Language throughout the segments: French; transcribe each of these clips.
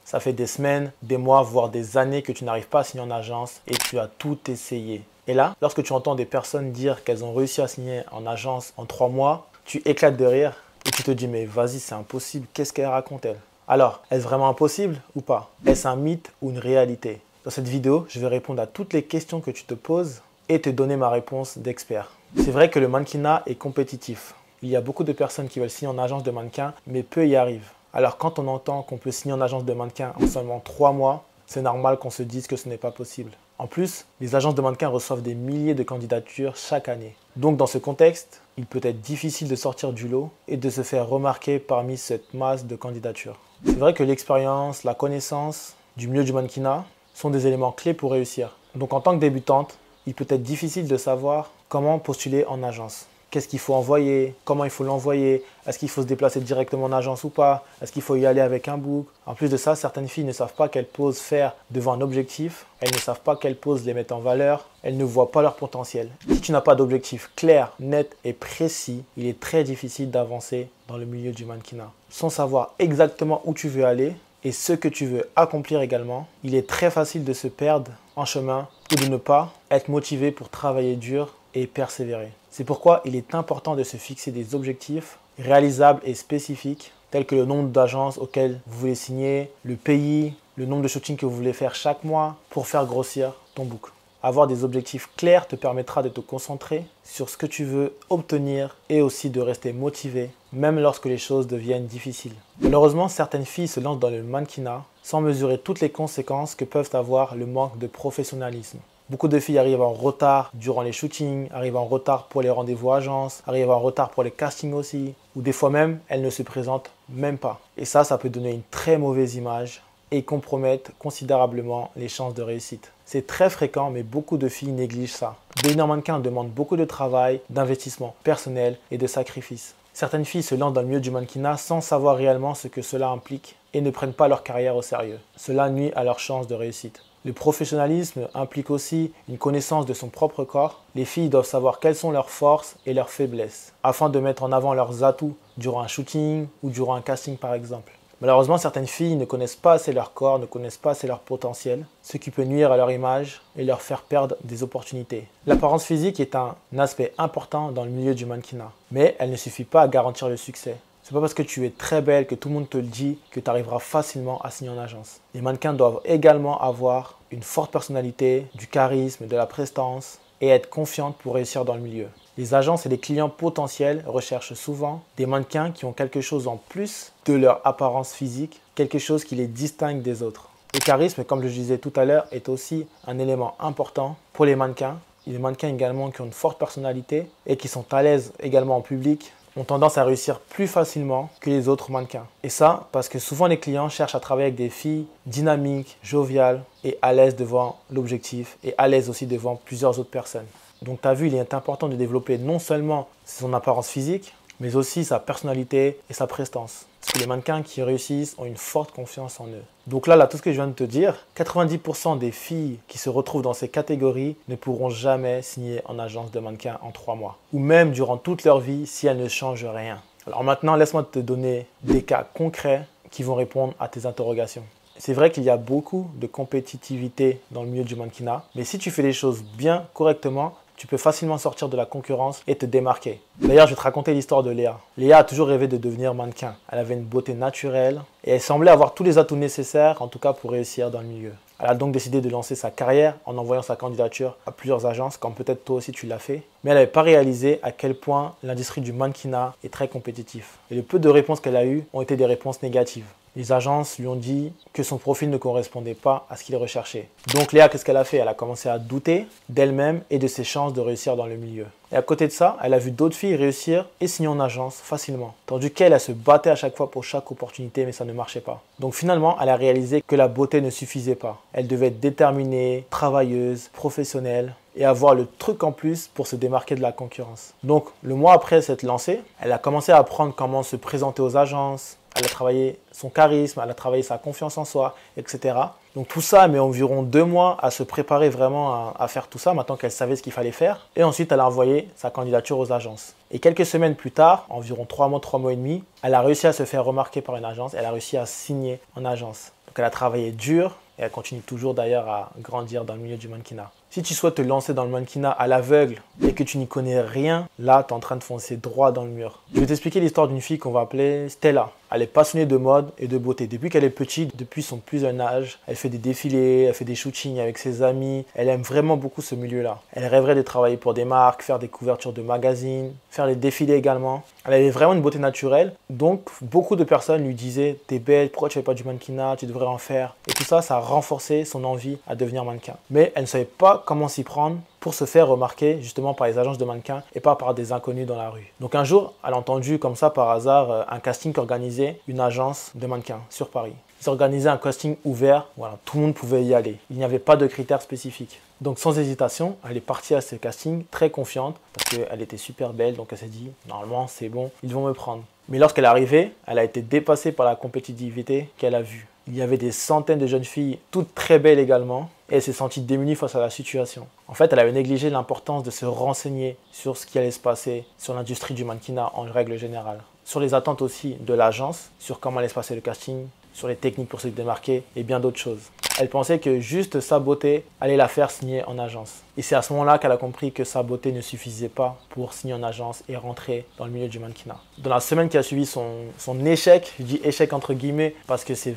Ça fait des semaines, des mois, voire des années que tu n'arrives pas à signer en agence et tu as tout essayé. Et là, lorsque tu entends des personnes dire qu'elles ont réussi à signer en agence en 3 mois, tu éclates de rire et tu te dis mais vas-y, c'est impossible, qu'est-ce qu'elle raconte elle? Alors, est-ce vraiment impossible ou pas? Est-ce un mythe ou une réalité? Dans cette vidéo, je vais répondre à toutes les questions que tu te poses et te donner ma réponse d'expert. C'est vrai que le mannequinat est compétitif. Il y a beaucoup de personnes qui veulent signer en agence de mannequin, mais peu y arrivent. Alors quand on entend qu'on peut signer en agence de mannequin en seulement 3 mois, c'est normal qu'on se dise que ce n'est pas possible. En plus, les agences de mannequins reçoivent des milliers de candidatures chaque année. Donc dans ce contexte, il peut être difficile de sortir du lot et de se faire remarquer parmi cette masse de candidatures. C'est vrai que l'expérience, la connaissance du milieu du mannequinat sont des éléments clés pour réussir. Donc en tant que débutante, il peut être difficile de savoir comment postuler en agence. Qu'est-ce qu'il faut envoyer? Comment il faut l'envoyer? Est-ce qu'il faut se déplacer directement en agence ou pas? Est-ce qu'il faut y aller avec un book? En plus de ça, certaines filles ne savent pas quelle pose faire devant un objectif. Elles ne savent pas quelle pose les mettre en valeur. Elles ne voient pas leur potentiel. Si tu n'as pas d'objectif clair, net et précis, il est très difficile d'avancer dans le milieu du mannequinat. Sans savoir exactement où tu veux aller et ce que tu veux accomplir également, il est très facile de se perdre en chemin ou de ne pas être motivé pour travailler dur et persévérer. C'est pourquoi il est important de se fixer des objectifs réalisables et spécifiques, tels que le nombre d'agences auxquelles vous voulez signer, le pays, le nombre de shootings que vous voulez faire chaque mois pour faire grossir ton book. Avoir des objectifs clairs te permettra de te concentrer sur ce que tu veux obtenir et aussi de rester motivé, même lorsque les choses deviennent difficiles. Malheureusement, certaines filles se lancent dans le mannequinat sans mesurer toutes les conséquences que peuvent avoir le manque de professionnalisme. Beaucoup de filles arrivent en retard durant les shootings, arrivent en retard pour les rendez-vous agences, arrivent en retard pour les castings aussi, ou des fois même, elles ne se présentent même pas. Et ça peut donner une très mauvaise image et compromettre considérablement les chances de réussite. C'est très fréquent, mais beaucoup de filles négligent ça. Devenir mannequin demande beaucoup de travail, d'investissement personnel et de sacrifices. Certaines filles se lancent dans le milieu du mannequinat sans savoir réellement ce que cela implique et ne prennent pas leur carrière au sérieux. Cela nuit à leurs chances de réussite. Le professionnalisme implique aussi une connaissance de son propre corps. Les filles doivent savoir quelles sont leurs forces et leurs faiblesses, afin de mettre en avant leurs atouts durant un shooting ou durant un casting par exemple. Malheureusement, certaines filles ne connaissent pas assez leur corps, ne connaissent pas assez leur potentiel, ce qui peut nuire à leur image et leur faire perdre des opportunités. L'apparence physique est un aspect important dans le milieu du mannequinat, mais elle ne suffit pas à garantir le succès. C'est pas parce que tu es très belle que tout le monde te le dit que tu arriveras facilement à signer en agence. Les mannequins doivent également avoir une forte personnalité, du charisme, de la prestance et être confiantes pour réussir dans le milieu. Les agences et les clients potentiels recherchent souvent des mannequins qui ont quelque chose en plus de leur apparence physique, quelque chose qui les distingue des autres. Le charisme, comme je disais tout à l'heure, est aussi un élément important pour les mannequins. Les mannequins également qui ont une forte personnalité et qui sont à l'aise également en public ont tendance à réussir plus facilement que les autres mannequins. Et ça, parce que souvent les clients cherchent à travailler avec des filles dynamiques, joviales et à l'aise devant l'objectif et à l'aise aussi devant plusieurs autres personnes. Donc tu as vu, il est important de développer non seulement son apparence physique, mais aussi sa personnalité et sa prestance. Parce que les mannequins qui réussissent ont une forte confiance en eux. Donc là, tout ce que je viens de te dire, 90% des filles qui se retrouvent dans ces catégories ne pourront jamais signer en agence de mannequin en 3 mois. Ou même durant toute leur vie si elles ne changent rien. Alors maintenant, laisse-moi te donner des cas concrets qui vont répondre à tes interrogations. C'est vrai qu'il y a beaucoup de compétitivité dans le milieu du mannequinat, mais si tu fais les choses bien, correctement, tu peux facilement sortir de la concurrence et te démarquer. D'ailleurs, je vais te raconter l'histoire de Léa. Léa a toujours rêvé de devenir mannequin. Elle avait une beauté naturelle et elle semblait avoir tous les atouts nécessaires, en tout cas pour réussir dans le milieu. Elle a donc décidé de lancer sa carrière en envoyant sa candidature à plusieurs agences, comme peut-être toi aussi tu l'as fait. Mais elle n'avait pas réalisé à quel point l'industrie du mannequinat est très compétitive. Et le peu de réponses qu'elle a eues ont été des réponses négatives. Les agences lui ont dit que son profil ne correspondait pas à ce qu'il recherchait. Donc Léa, qu'est-ce qu'elle a fait? Elle a commencé à douter d'elle-même et de ses chances de réussir dans le milieu. Et à côté de ça, elle a vu d'autres filles réussir et signer en agence facilement. Tandis qu'elle, elle se battait à chaque fois pour chaque opportunité, mais ça ne marchait pas. Donc finalement, elle a réalisé que la beauté ne suffisait pas. Elle devait être déterminée, travailleuse, professionnelle et avoir le truc en plus pour se démarquer de la concurrence. Donc le mois après s'être lancée, elle a commencé à apprendre comment se présenter aux agences. Elle a travaillé son charisme, elle a travaillé sa confiance en soi, etc. Donc tout ça met environ 2 mois à se préparer vraiment à faire tout ça, maintenant qu'elle savait ce qu'il fallait faire. Et ensuite, elle a envoyé sa candidature aux agences. Et quelques semaines plus tard, environ 3 mois et demi, elle a réussi à se faire remarquer par une agence. Elle a réussi à signer en agence. Donc Donc elle a travaillé dur et elle continue toujours d'ailleurs à grandir dans le milieu du mannequinat. Si tu souhaites te lancer dans le mannequinat à l'aveugle et que tu n'y connais rien, là, tu es en train de foncer droit dans le mur. Je vais t'expliquer l'histoire d'une fille qu'on va appeler Stella. Elle est passionnée de mode et de beauté. Depuis qu'elle est petite, depuis son plus jeune âge, elle fait des défilés, elle fait des shootings avec ses amis. Elle aime vraiment beaucoup ce milieu-là. Elle rêverait de travailler pour des marques, faire des couvertures de magazines, faire les défilés également. Elle avait vraiment une beauté naturelle. Donc, beaucoup de personnes lui disaient « T'es belle, pourquoi tu ne fais pas du mannequinat, tu devrais en faire ?» Et tout ça, ça a renforcé son envie à devenir mannequin. Mais elle ne savait pas comment s'y prendre pour se faire remarquer justement par les agences de mannequins et pas par des inconnus dans la rue. Donc un jour, elle a entendu comme ça par hasard un casting qu'organisait une agence de mannequins sur Paris. Ils organisaient un casting ouvert, voilà, tout le monde pouvait y aller. Il n'y avait pas de critères spécifiques. Donc sans hésitation, elle est partie à ce casting très confiante parce qu'elle était super belle, donc elle s'est dit normalement c'est bon, ils vont me prendre. Mais lorsqu'elle est arrivée, elle a été dépassée par la compétitivité qu'elle a vue. Il y avait des centaines de jeunes filles, toutes très belles également, et elle s'est sentie démunie face à la situation. En fait, elle avait négligé l'importance de se renseigner sur ce qui allait se passer sur l'industrie du mannequinat en règle générale. Sur les attentes aussi de l'agence, sur comment allait se passer le casting, sur les techniques pour se démarquer et bien d'autres choses. Elle pensait que juste sa beauté allait la faire signer en agence. Et c'est à ce moment-là qu'elle a compris que sa beauté ne suffisait pas pour signer en agence et rentrer dans le milieu du mannequinat. Dans la semaine qui a suivi son échec, je dis échec entre guillemets parce que c'est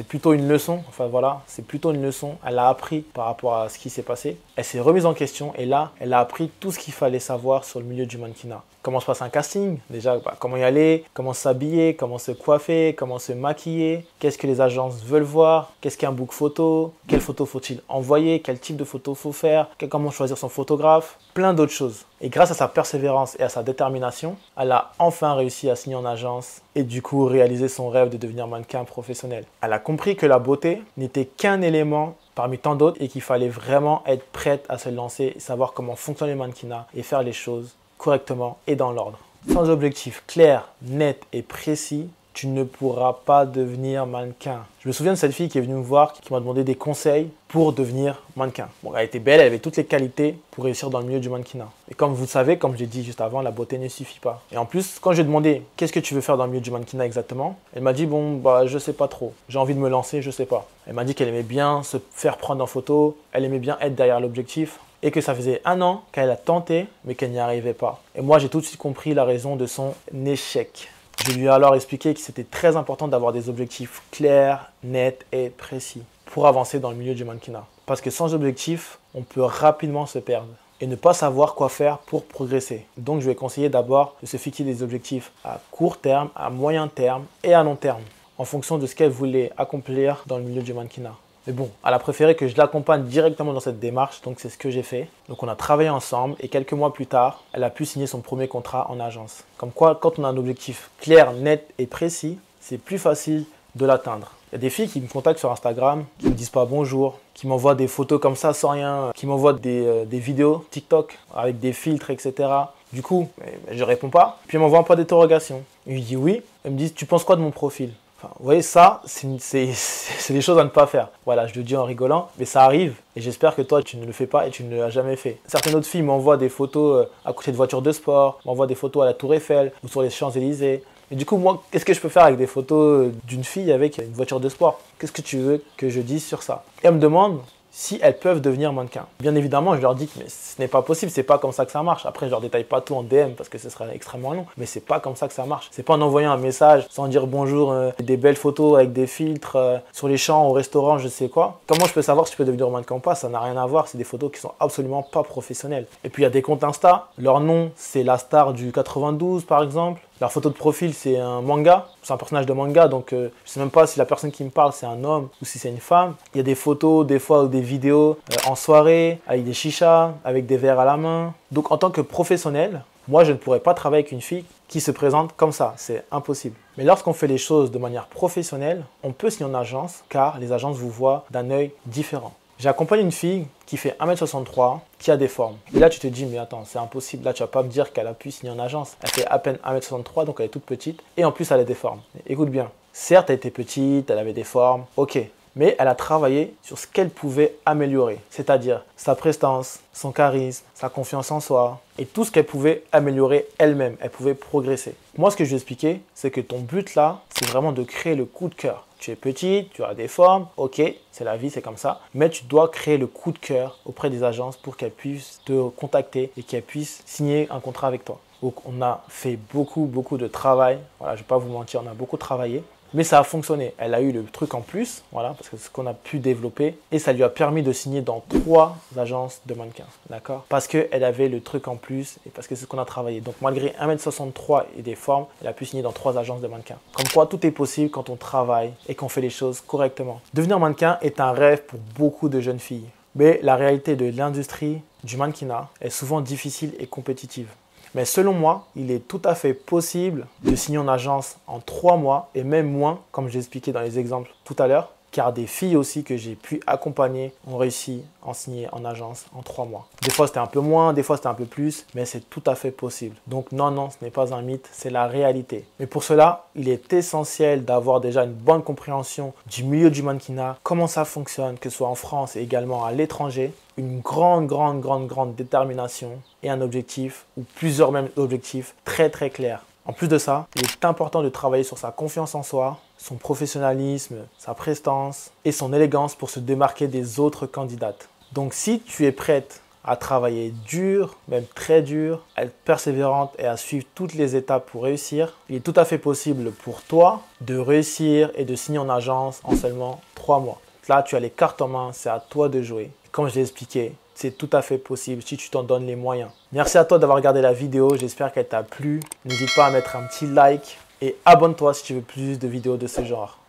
plutôt une leçon. Enfin voilà, c'est plutôt une leçon. Elle a appris par rapport à ce qui s'est passé. Elle s'est remise en question et là, elle a appris tout ce qu'il fallait savoir sur le milieu du mannequinat. Comment se passe un casting, déjà comment y aller, comment s'habiller, comment se coiffer, comment se maquiller, qu'est-ce que les agences veulent voir, qu'est-ce qu'un book photo, quelles photos faut-il envoyer, quel type de photos faut faire, comment choisir son photographe, plein d'autres choses. Et grâce à sa persévérance et à sa détermination, elle a enfin réussi à signer en agence et du coup réaliser son rêve de devenir mannequin professionnel. Elle a compris que la beauté n'était qu'un élément parmi tant d'autres et qu'il fallait vraiment être prête à se lancer, savoir comment fonctionne le mannequinat et faire les choses correctement et dans l'ordre. Sans objectif clair, net et précis, tu ne pourras pas devenir mannequin. Je me souviens de cette fille qui est venue me voir, qui m'a demandé des conseils pour devenir mannequin. Bon, elle était belle, elle avait toutes les qualités pour réussir dans le milieu du mannequinat. Et comme vous le savez, comme je l'ai dit juste avant, la beauté ne suffit pas. Et en plus, quand je lui ai demandé qu'est-ce que tu veux faire dans le milieu du mannequinat exactement, elle m'a dit bon, je sais pas trop. J'ai envie de me lancer, je sais pas. Elle m'a dit qu'elle aimait bien se faire prendre en photo, elle aimait bien être derrière l'objectif. Et que ça faisait 1 an qu'elle a tenté, mais qu'elle n'y arrivait pas. Et moi, j'ai tout de suite compris la raison de son échec. Je lui ai alors expliqué que c'était très important d'avoir des objectifs clairs, nets et précis pour avancer dans le milieu du mannequinat. Parce que sans objectif, on peut rapidement se perdre et ne pas savoir quoi faire pour progresser. Donc, je lui ai conseillé d'abord de se fixer des objectifs à court terme, à moyen terme et à long terme, en fonction de ce qu'elle voulait accomplir dans le milieu du mannequinat. Mais bon, elle a préféré que je l'accompagne directement dans cette démarche, donc c'est ce que j'ai fait. Donc on a travaillé ensemble et quelques mois plus tard, elle a pu signer son premier contrat en agence. Comme quoi, quand on a un objectif clair, net et précis, c'est plus facile de l'atteindre. Il y a des filles qui me contactent sur Instagram, qui ne me disent pas bonjour, qui m'envoient des photos comme ça sans rien, qui m'envoient des vidéos TikTok avec des filtres, etc. Du coup, je réponds pas, puis elle m'envoie un point d'interrogation. Je lui dis oui, elle me dit tu penses quoi de mon profil ? Enfin, vous voyez, ça, c'est des choses à ne pas faire. Voilà, je le dis en rigolant, mais ça arrive. Et j'espère que toi, tu ne le fais pas et tu ne l'as jamais fait. Certaines autres filles m'envoient des photos à côté de voitures de sport, m'envoient des photos à la Tour Eiffel ou sur les Champs-Élysées. Et du coup, moi, qu'est-ce que je peux faire avec des photos d'une fille avec une voiture de sport? Qu'est-ce que tu veux que je dise sur ça? Et elle me demande si elles peuvent devenir mannequins. Bien évidemment, je leur dis que mais ce n'est pas possible, c'est pas comme ça que ça marche. Après, je leur détaille pas tout en DM parce que ce serait extrêmement long, mais c'est pas comme ça que ça marche. C'est pas en envoyant un message sans dire bonjour, des belles photos avec des filtres sur les champs, au restaurant, je sais quoi. Comment je peux savoir si tu peux devenir mannequin ou pas? Ça n'a rien à voir, c'est des photos qui sont absolument pas professionnelles. Et puis il y a des comptes Insta, leur nom c'est la star du 92 par exemple. Leur photo de profil, c'est un manga, c'est un personnage de manga, donc je sais même pas si la personne qui me parle, c'est un homme ou si c'est une femme. Il y a des photos, des fois, ou des vidéos en soirée, avec des chichas, avec des verres à la main. Donc en tant que professionnel, moi, je ne pourrais pas travailler avec une fille qui se présente comme ça, c'est impossible. Mais lorsqu'on fait les choses de manière professionnelle, on peut signer en agence, car les agences vous voient d'un œil différent. J'ai accompagné une fille qui fait 1m63, qui a des formes. Et là, tu te dis, mais attends, c'est impossible. Là, tu vas pas me dire qu'elle a pu signer en agence. Elle fait à peine 1m63, donc elle est toute petite. Et en plus, elle a des formes. Écoute bien. Certes, elle était petite, elle avait des formes. Ok. mais elle a travaillé sur ce qu'elle pouvait améliorer, c'est-à-dire sa prestance, son charisme, sa confiance en soi et tout ce qu'elle pouvait améliorer elle-même. Elle pouvait progresser. Moi, ce que je vais expliquer, c'est que ton but là, c'est vraiment de créer le coup de cœur. Tu es petit, tu as des formes, ok, c'est la vie, c'est comme ça. Mais tu dois créer le coup de cœur auprès des agences pour qu'elles puissent te contacter et qu'elles puissent signer un contrat avec toi. Donc, on a fait beaucoup de travail. Voilà, je ne vais pas vous mentir, on a beaucoup travaillé. Mais ça a fonctionné. Elle a eu le truc en plus, voilà, parce que c'est ce qu'on a pu développer. Et ça lui a permis de signer dans 3 agences de mannequins, d'accord? Parce qu'elle avait le truc en plus et parce que c'est ce qu'on a travaillé. Donc malgré 1m63 et des formes, elle a pu signer dans 3 agences de mannequins. Comme quoi, tout est possible quand on travaille et qu'on fait les choses correctement. Devenir mannequin est un rêve pour beaucoup de jeunes filles. Mais la réalité de l'industrie du mannequinat est souvent difficile et compétitive. Mais selon moi, il est tout à fait possible de signer en agence en 3 mois et même moins, comme j'ai expliqué dans les exemples tout à l'heure, car des filles aussi que j'ai pu accompagner ont réussi à en signer en agence en 3 mois. Des fois, c'était un peu moins, des fois, c'était un peu plus, mais c'est tout à fait possible. Donc non, ce n'est pas un mythe, c'est la réalité. Mais pour cela, il est essentiel d'avoir déjà une bonne compréhension du milieu du mannequinat, comment ça fonctionne, que ce soit en France et également à l'étranger, une grande détermination et un objectif, ou plusieurs mêmes objectifs très clairs. En plus de ça, il est important de travailler sur sa confiance en soi, son professionnalisme, sa prestance et son élégance pour se démarquer des autres candidates. Donc si tu es prête à travailler dur, même très dur, à être persévérante et à suivre toutes les étapes pour réussir, il est tout à fait possible pour toi de réussir et de signer en agence en seulement 3 mois. Là, tu as les cartes en main, c'est à toi de jouer. Comme je l'ai expliqué, c'est tout à fait possible si tu t'en donnes les moyens. Merci à toi d'avoir regardé la vidéo, j'espère qu'elle t'a plu. N'hésite pas à mettre un petit like et abonne-toi si tu veux plus de vidéos de ce genre.